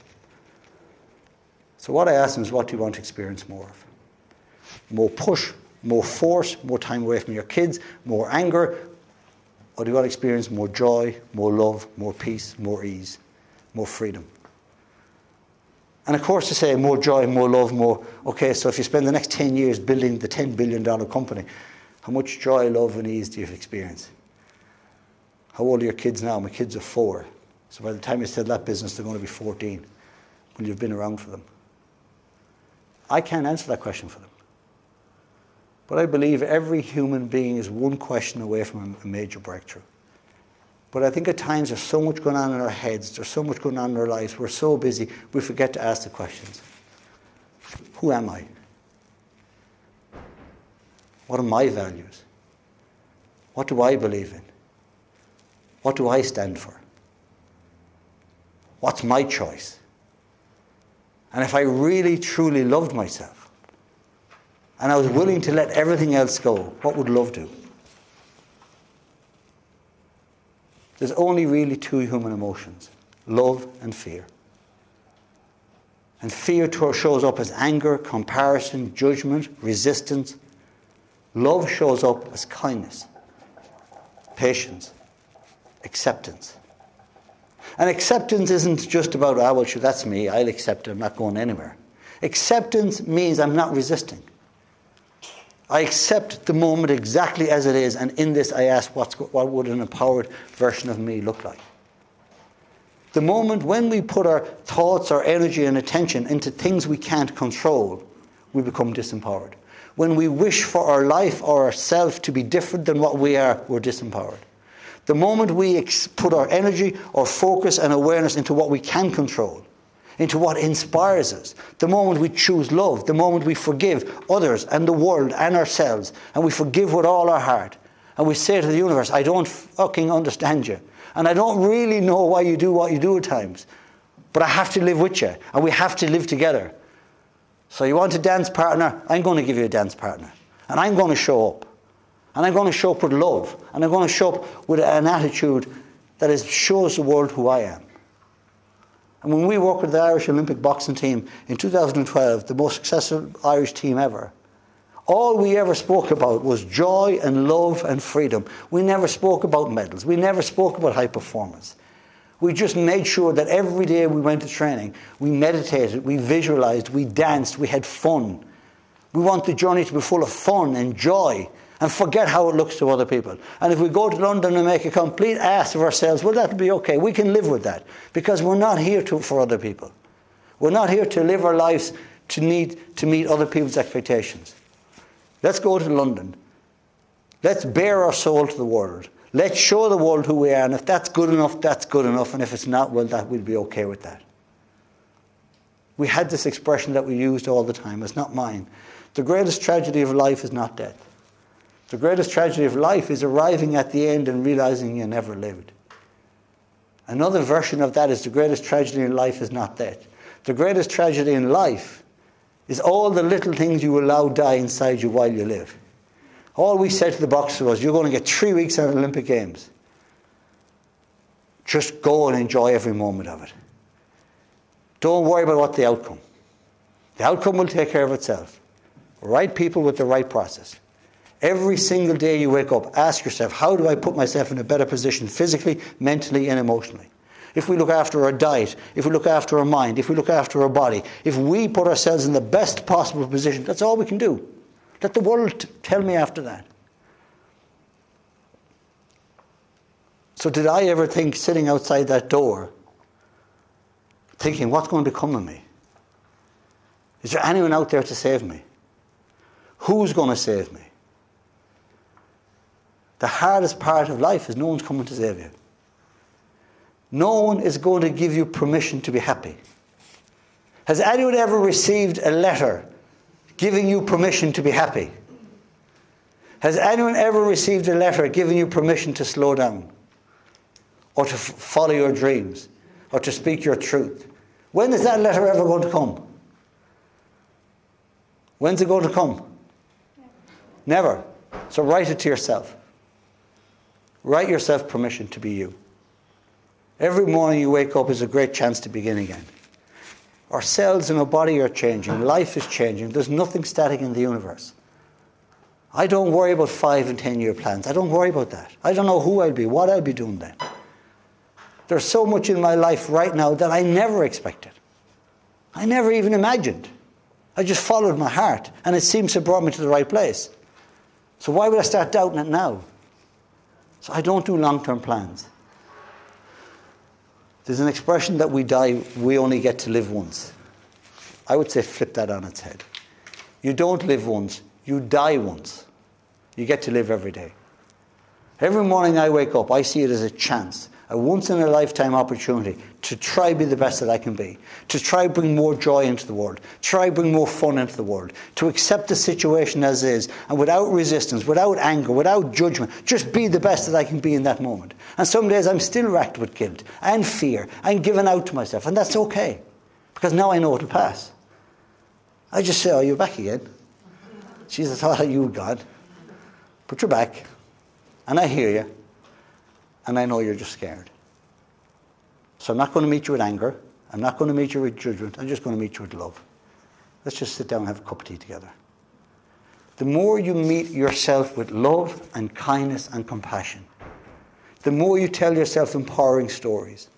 Speaker 1: So what I ask them is, what do you want to experience more of? More push, more force, more time away from your kids, more anger, or do you want to experience more joy, more love, more peace, more ease, more freedom? And of course to say more joy, more love, more, okay, so if you spend the next 10 years building the $10 billion company, how much joy, love and ease do you experience? How old are your kids now? My kids are 4. So by the time you sell that business, they're going to be 14. Well, you've been around for them. I can't answer that question for them. But I believe every human being is one question away from a major breakthrough. But I think at times there's so much going on in our heads, there's so much going on in our lives, we're so busy, we forget to ask the questions. Who am I? What are my values? What do I believe in? What do I stand for? What's my choice? And if I really, truly loved myself, and I was willing to let everything else go, what would love do? There's only really 2 human emotions, love and fear. And fear shows up as anger, comparison, judgment, resistance. Love shows up as kindness, patience, Acceptance. And acceptance isn't just about, well, sure, that's me, I'll accept it, I'm not going anywhere. Acceptance means I'm not resisting. I accept the moment exactly as it is, and in this I ask, what would an empowered version of me look like? The moment when we put our thoughts, our energy and attention into things we can't control, we become disempowered. When we wish for our life or ourself to be different than what we are, we're disempowered. The moment we put our energy, our focus and awareness into what we can control, into what inspires us, the moment we choose love, the moment we forgive others and the world and ourselves, and we forgive with all our heart, and we say to the universe, I don't fucking understand you, and I don't really know why you do what you do at times, but I have to live with you, and we have to live together. So you want a dance partner? I'm going to give you a dance partner, and I'm going to show up. And I'm going to show up with love. And I'm going to show up with an attitude that shows the world who I am. And when we worked with the Irish Olympic boxing team in 2012, the most successful Irish team ever, all we ever spoke about was joy and love and freedom. We never spoke about medals. We never spoke about high performance. We just made sure that every day we went to training, we meditated, we visualized, we danced, we had fun. We want the journey to be full of fun and joy, and forget how it looks to other people. And if we go to London and make a complete ass of ourselves, well, that'll be okay. We can live with that, because we're not here for other people. We're not here to live our lives to need to meet other people's expectations. Let's go to London. Let's bare our soul to the world. Let's show the world who we are, and if that's good enough, that's good enough, and if it's not, well, that we'll be okay with that. We had this expression that we used all the time. It's not mine. The greatest tragedy of life is not death. The greatest tragedy of life is arriving at the end and realizing you never lived. Another version of that is the greatest tragedy in life is not death. The greatest tragedy in life is all the little things you allow die inside you while you live. All we said to the boxers was, you're going to get 3 weeks at Olympic Games. Just go and enjoy every moment of it. Don't worry about what the outcome. The outcome will take care of itself. Right people with the right process. Every single day you wake up, ask yourself, how do I put myself in a better position physically, mentally and emotionally? If we look after our diet, if we look after our mind, if we look after our body, if we put ourselves in the best possible position, that's all we can do. Let the world tell me after that. So did I ever think, sitting outside that door, thinking, what's going to become of me? Is there anyone out there to save me? Who's going to save me? The hardest part of life is no one's coming to save you. No one is going to give you permission to be happy. Has anyone ever received a letter giving you permission to be happy? Has anyone ever received a letter giving you permission to slow down? Or to follow your dreams? Or to speak your truth? When is that letter ever going to come? When's it going to come? Never. So write it to yourself. Write yourself permission to be you. Every morning you wake up is a great chance to begin again. Our cells in our body are changing. Life is changing. There's nothing static in the universe. I don't worry about 5 and 10 year plans. I don't worry about that. I don't know who I'll be, what I'll be doing then. There's so much in my life right now that I never expected. I never even imagined. I just followed my heart, and it seems to have brought me to the right place. So why would I start doubting it now? So I don't do long-term plans. There's an expression that we only get to live once. I would say flip that on its head. You don't live once, you die once. You get to live every day. Every morning I wake up, I see it as a chance, a once-in-a-lifetime opportunity to try be the best that I can be, to try bring more joy into the world, try bring more fun into the world, to accept the situation as is, and without resistance, without anger, without judgment, just be the best that I can be in that moment. And some days I'm still racked with guilt and fear and giving out to myself, and that's okay, because now I know it'll pass. I just say, oh, you're back again. Jesus, I thought you were gone. But you're back, and I hear you. And I know you're just scared. So I'm not going to meet you with anger. I'm not going to meet you with judgment. I'm just going to meet you with love. Let's just sit down and have a cup of tea together. The more you meet yourself with love and kindness and compassion, the more you tell yourself empowering stories,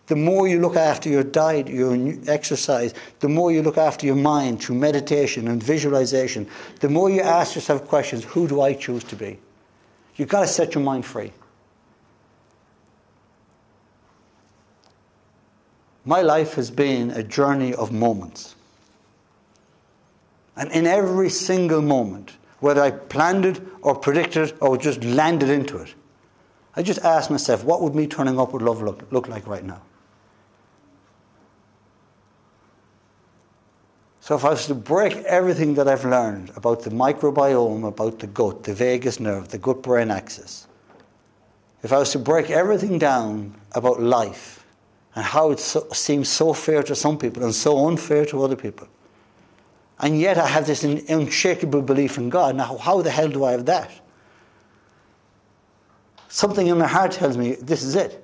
Speaker 1: the more you look after your diet, your exercise, the more you look after your mind through meditation and visualization, the more you ask yourself questions, who do I choose to be? You've got to set your mind free. My life has been a journey of moments. And in every single moment, whether I planned it or predicted it or just landed into it, I just asked myself, what would me turning up with love look like right now? So if I was to break everything that I've learned about the microbiome, about the gut, the vagus nerve, the gut-brain axis, if I was to break everything down about life and how it seems so fair to some people and so unfair to other people, and yet I have this unshakable belief in God, now how the hell do I have that? Something in my heart tells me this is it.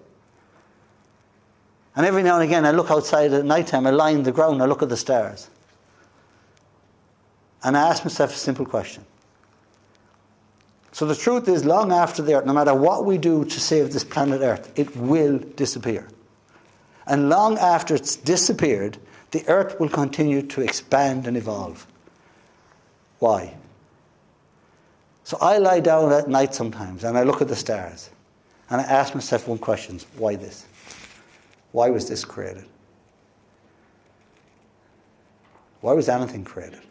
Speaker 1: And every now and again I look outside at night time, I lie on the ground, I look at the stars. And I ask myself a simple question. So the truth is, long after the earth, no matter what we do to save this planet Earth, it will disappear. And long after it's disappeared, the earth will continue to expand and evolve. Why? So I lie down at night sometimes and I look at the stars and I ask myself one question: why this? Why was this created? Why was anything created?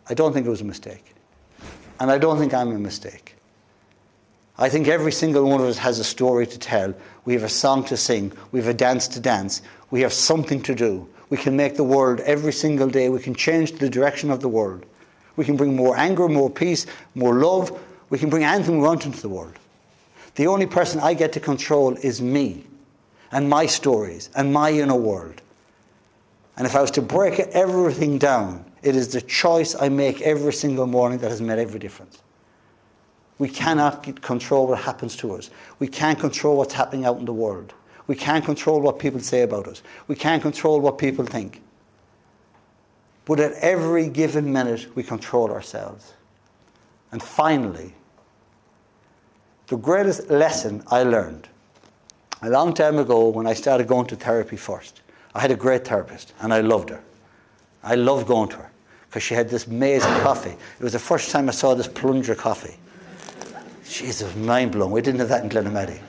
Speaker 1: I don't think it was a mistake. And I don't think I'm a mistake. I think every single one of us has a story to tell. We have a song to sing. We have a dance to dance. We have something to do. We can make the world every single day. We can change the direction of the world. We can bring more anger, more peace, more love. We can bring anything we want into the world. The only person I get to control is me and my stories and my inner world. And if I was to break everything down, it is the choice I make every single morning that has made every difference. We cannot control what happens to us. We can't control what's happening out in the world. We can't control what people say about us. We can't control what people think. But at every given minute, we control ourselves. And finally, the greatest lesson I learned a long time ago when I started going to therapy first. I had a great therapist and I loved her. I loved going to her because she had this amazing coffee. It was the first time I saw this plunger coffee. Jesus, mind-blowing. We didn't have that in Glenamaddy.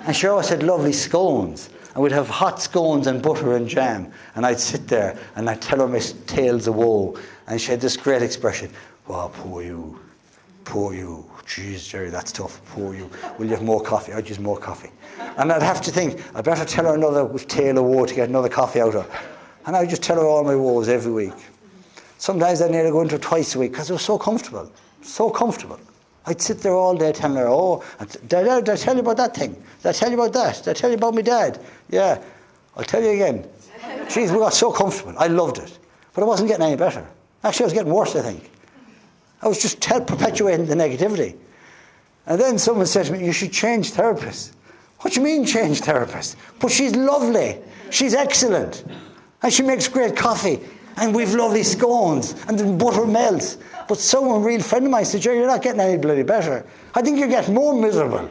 Speaker 1: And she always had lovely scones. And we'd have hot scones and butter and jam. And I'd sit there and I'd tell her my tales of woe. And she had this great expression. Oh, poor you. Poor you. Jeez, Gerry, that's tough. Poor you. Will you have more coffee? I'd use more coffee. And I'd have to think, I'd better tell her another tale of woe to get another coffee out of her. And I'd just tell her all my woes every week. Sometimes I'd nearly go into her twice a week because it was so comfortable. So comfortable. I'd sit there all day telling her, oh, did I tell you about that thing? Did I tell you about that? Did I tell you about my dad? Yeah, I'll tell you again. Jeez, we got so comfortable. I loved it. But it wasn't getting any better. Actually, it was getting worse, I think. I was just perpetuating the negativity. And then someone said to me, you should change therapists. What do you mean change therapists? But she's lovely. She's excellent. And she makes great coffee. And we've lovely scones. And the butter melts. But someone, real friend of mine, said, Gerry, you're not getting any bloody better. I think you're getting more miserable.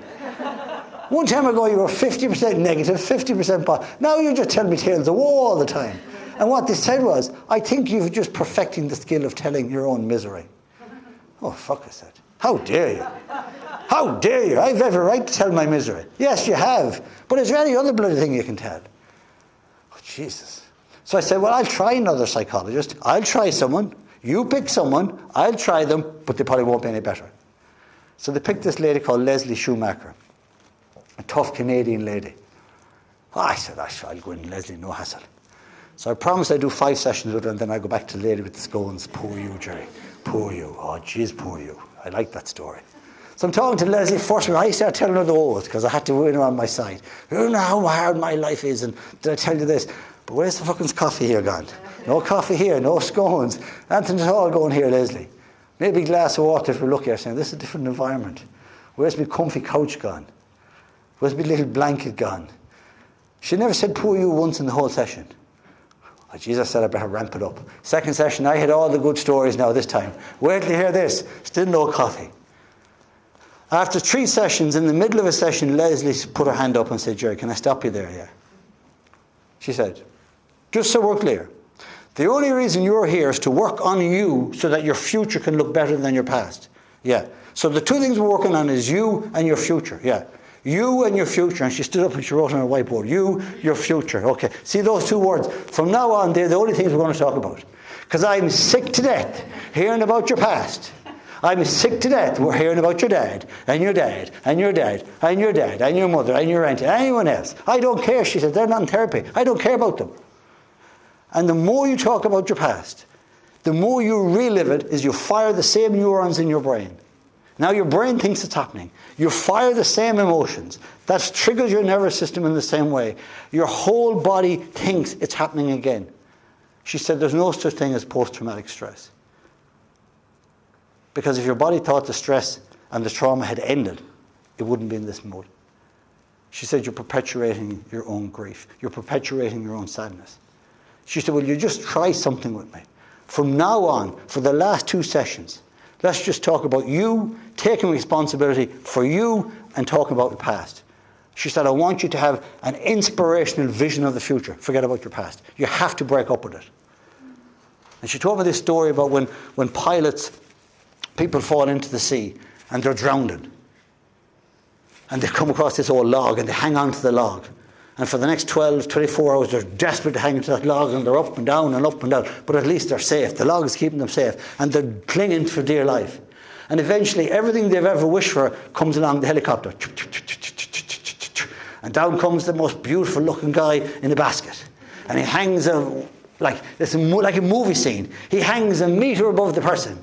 Speaker 1: One time ago, you were 50% negative, 50% positive. Now you're just telling me tales of woe all the time. And what they said was, I think you're just perfecting the skill of telling your own misery. Oh, fuck, I said. How dare you? How dare you? I've every right to tell my misery. Yes, you have. But is there any other bloody thing you can tell? Oh, Jesus. So I said, well, I'll try another psychologist. I'll try someone. You pick someone, I'll try them, but they probably won't be any better. So they picked this lady called Leslie Schumacher, a tough Canadian lady. Oh, I said, I'll go in, Leslie, no hassle. So I promised I'd do 5 sessions with her and then I'd go back to the lady with the scones. Poor you, Gerry. Poor you. Oh, jeez, poor you. I like that story. So I'm talking to Leslie first, and I started telling her the oath because I had to win her on my side. You don't know how hard my life is, and did I tell you this? But where's the fucking coffee here gone? No coffee here, no scones. Nothing at all going here, Leslie. Maybe a glass of water if we're lucky. I'm saying, this is a different environment. Where's my comfy couch gone? Where's my little blanket gone? She never said poor you once in the whole session. Oh, Jesus said I better ramp it up. Second session, I had all the good stories now this time. Wait till you hear this. Still no coffee. After 3 sessions, in the middle of a session, Leslie put her hand up and said, Gerry, can I stop you there? Yeah. She said, just so we're clear, the only reason you're here is to work on you so that your future can look better than your past. Yeah. So the 2 things we're working on is you and your future. Yeah. You and your future. And she stood up and she wrote on her whiteboard, you, your future. Okay. See those 2 words? From now on, they're the only things we're going to talk about. Because I'm sick to death hearing about your past. I'm sick to death. We're hearing about your dad, and your dad, and your dad, and your dad, and your mother, and your auntie, and anyone else. I don't care, she said. They're not in therapy. I don't care about them. And the more you talk about your past, the more you relive it, is you fire the same neurons in your brain. Now your brain thinks it's happening. You fire the same emotions. That triggers your nervous system in the same way. Your whole body thinks it's happening again. She said there's no such thing as post-traumatic stress. Because if your body thought the stress and the trauma had ended, it wouldn't be in this mode. She said you're perpetuating your own grief. You're perpetuating your own sadness. She said, well, you just try something with me. From now on, for the last 2 sessions, let's just talk about you, taking responsibility for you, and talking about the past. She said, I want you to have an inspirational vision of the future. Forget about your past. You have to break up with it. And she told me this story about when pilots, people fall into the sea and they're drowned. And they come across this old log and they hang on to the log. And for the next 12, 24 hours, they're desperate to hang to that log and they're up and down and up and down. But at least they're safe. The log is keeping them safe. And they're clinging for dear life. And eventually, everything they've ever wished for comes along the helicopter. And down comes the most beautiful looking guy in a basket. And he hangs like a movie scene. He hangs a metre above the person.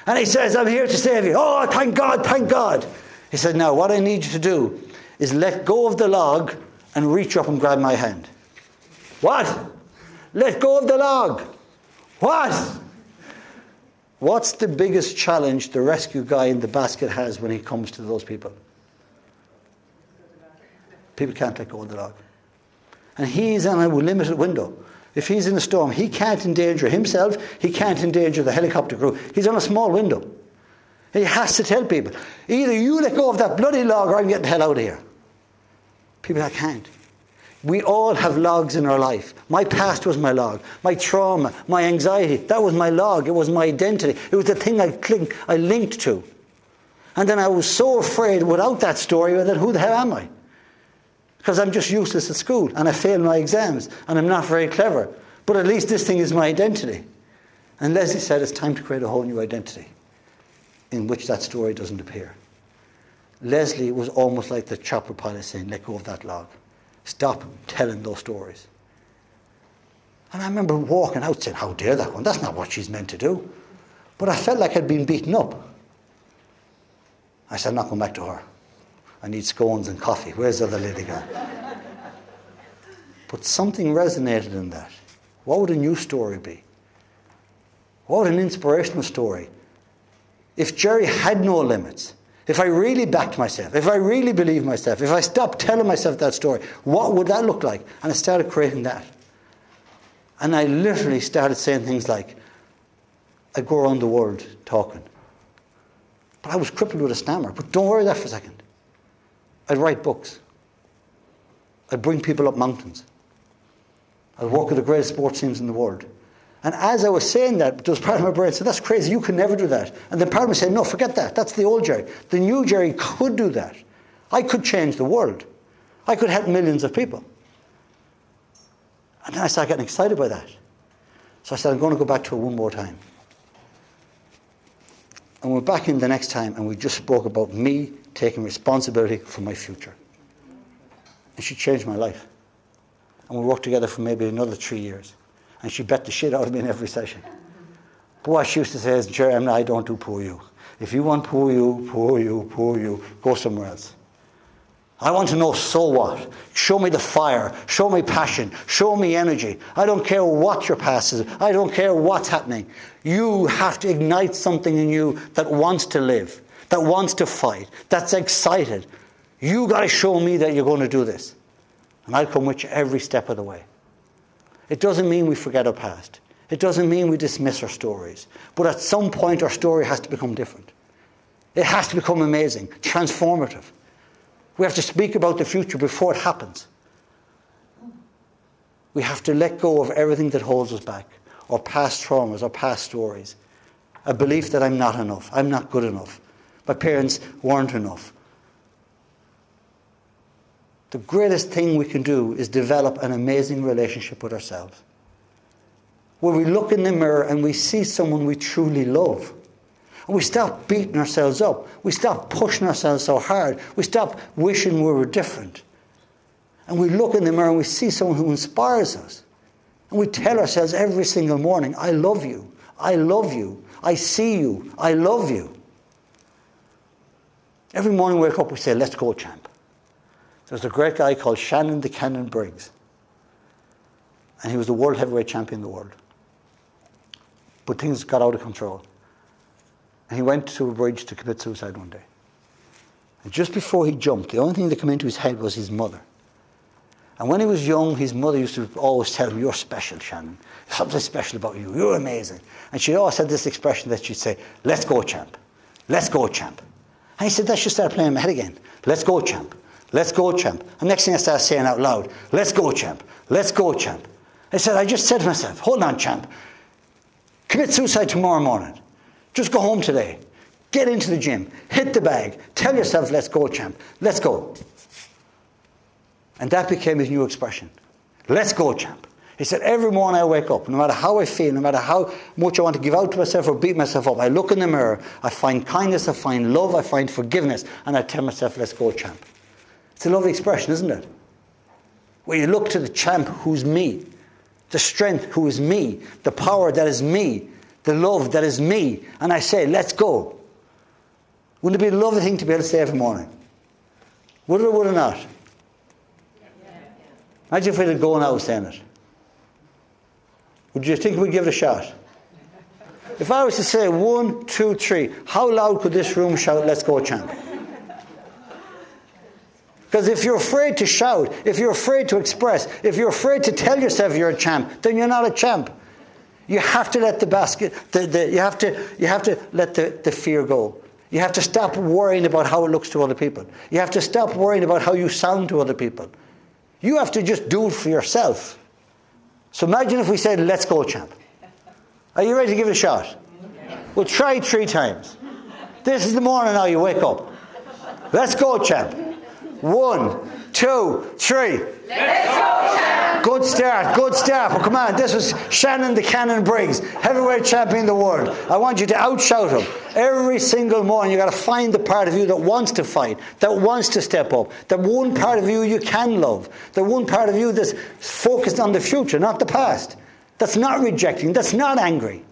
Speaker 1: And he says, I'm here to save you. Oh, thank God, thank God. He said, now what I need you to do is let go of the log and reach up and grab my hand. What? Let go of the log. What? What's the biggest challenge the rescue guy in the basket has when he comes to those people? People can't let go of the log. And he's on a limited window. If he's in a storm, he can't endanger himself. He can't endanger the helicopter crew. He's on a small window. He has to tell people, either you let go of that bloody log or I'm getting the hell out of here. People that can't. We all have logs in our life. My past was my log. My trauma, my anxiety, that was my log. It was my identity. It was the thing I linked to. And then I was so afraid without that story that who the hell am I? Because I'm just useless at school and I failed my exams and I'm not very clever. But at least this thing is my identity. And Leslie said it's time to create a whole new identity in which that story doesn't appear. Leslie was almost like the chopper pilot saying, let go of that log. Stop telling those stories. And I remember walking out saying, how dare that one? That's not what she's meant to do. But I felt like I'd been beaten up. I said, I'm not going back to her. I need scones and coffee. Where's the other lady gone? But something resonated in that. What would a new story be? What would an inspirational story? If Gerry had no limits, if I really backed myself, if I really believed myself, if I stopped telling myself that story, what would that look like? And I started creating that. And I literally started saying things like, I go around the world talking. But I was crippled with a stammer. But don't worry that for a second. I'd write books. I'd bring people up mountains. I'd work with the greatest sports teams in the world. And as I was saying that, there was part of my brain said, that's crazy, you can never do that. And then part of me said, no, forget that. That's the old Gerry. The new Gerry could do that. I could change the world. I could help millions of people. And then I started getting excited by that. So I said, I'm going to go back to it one more time. And we're back in the next time, and we just spoke about me taking responsibility for my future. And she changed my life. And we worked together for maybe another 3 years. And she bet the shit out of me in every session. But what she used to say is, Gerry, I don't do poor you. If you want poor you, go somewhere else. I want to know, so what? Show me the fire. Show me passion. Show me energy. I don't care what your past is. I don't care what's happening. You have to ignite something in you that wants to live, that wants to fight, that's excited. You got to show me that you're going to do this. And I'll come with you every step of the way. It doesn't mean we forget our past. It doesn't mean we dismiss our stories. But at some point our story has to become different. It has to become amazing, transformative. We have to speak about the future before it happens. We have to let go of everything that holds us back, our past traumas, our past stories, a belief that I'm not enough, I'm not good enough, my parents weren't enough. The greatest thing we can do is develop an amazing relationship with ourselves, where we look in the mirror and we see someone we truly love. And we stop beating ourselves up. We stop pushing ourselves so hard. We stop wishing we were different. And we look in the mirror and we see someone who inspires us. And we tell ourselves every single morning, I love you. I love you. I see you. I love you. Every morning we wake up, we say, let's go, champ. There's a great guy called Shannon the Cannon Briggs. And he was the world heavyweight champion in the world. But things got out of control. And he went to a bridge to commit suicide one day. And just before he jumped, the only thing that came into his head was his mother. And when he was young, his mother used to always tell him, you're special, Shannon. There's something special about you. You're amazing. And she always had this expression that she'd say, let's go, champ. Let's go, champ. And he said, that should start playing in my head again. Let's go, champ. Let's go, champ. And next thing I started saying out loud, let's go, champ. Let's go, champ. I just said to myself, hold on, champ. Commit suicide tomorrow morning. Just go home today. Get into the gym. Hit the bag. Tell yourself, let's go, champ. Let's go. And that became his new expression. Let's go, champ. He said, every morning I wake up, no matter how I feel, no matter how much I want to give out to myself or beat myself up, I look in the mirror, I find kindness, I find love, I find forgiveness, and I tell myself, let's go, champ. It's a lovely expression, isn't it? Where you look to the champ who's me, the strength who is me, the power that is me, the love that is me, and I say, let's go. Wouldn't it be a lovely thing to be able to say every morning? Would it or would it not? Imagine if we had go now saying it. Would you think we'd give it a shot? If I was to say 1, 2, 3, how loud could this room shout, let's go, champ? Because if you're afraid to shout, if you're afraid to express, if you're afraid to tell yourself you're a champ, then you're not a champ. You have to let the basket, you have to let the fear go. You have to stop worrying about how it looks to other people. You have to stop worrying about how you sound to other people. You have to just do it for yourself. So imagine if we said, let's go, champ. Are you ready to give it a shot? We'll try 3 times. This is the morning now you wake up. Let's go, champ. 1, 2, 3.
Speaker 2: Let's go, champ.
Speaker 1: Good start, good start. But come on, this was Shannon the Cannon Briggs, heavyweight champion of the world. I want you to outshout him. Every single morning, you've got to find the part of you that wants to fight, that wants to step up, that one part of you can love, the one part of you that's focused on the future, not the past, that's not rejecting, that's not angry.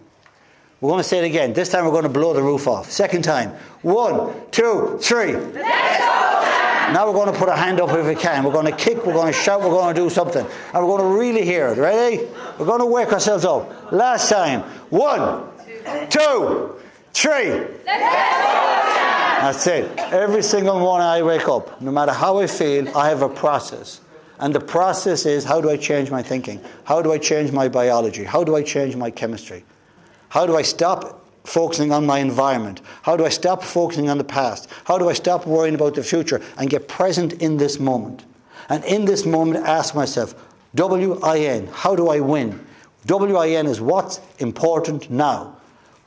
Speaker 1: We're going to say it again. This time we're going to blow the roof off. Second time. 1, 2, 3.
Speaker 2: Let's go, champ.
Speaker 1: Now we're going to put a hand up if we can. We're going to kick, we're going to shout, we're going to do something. And we're going to really hear it. Ready? We're going to wake ourselves up. Last time. 1, 2, 3.
Speaker 2: Let's go, champ.
Speaker 1: That's it. Every single morning I wake up, no matter how I feel, I have a process. And the process is, how do I change my thinking? How do I change my biology? How do I change my chemistry? How do I stop focusing on my environment? How do I stop focusing on the past? How do I stop worrying about the future and get present in this moment? And in this moment, ask myself, W-I-N, how do I win? W-I-N is what's important now.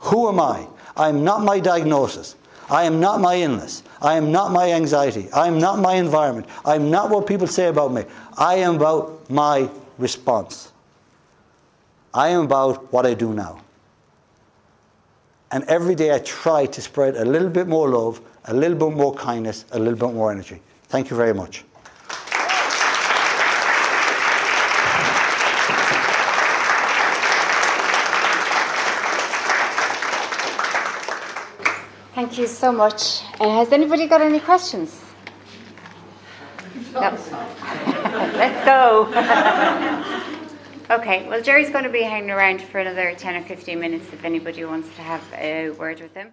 Speaker 1: Who am I? I am not my diagnosis. I am not my illness. I am not my anxiety. I am not my environment. I am not what people say about me. I am about my response. I am about what I do now. And every day I try to spread a little bit more love, a little bit more kindness, a little bit more energy. Thank you very much.
Speaker 2: Thank you so much. Has anybody got any questions? No. Let's go. Okay, well, Gerry's going to be hanging around for another 10 or 15 minutes if anybody wants to have a word with him.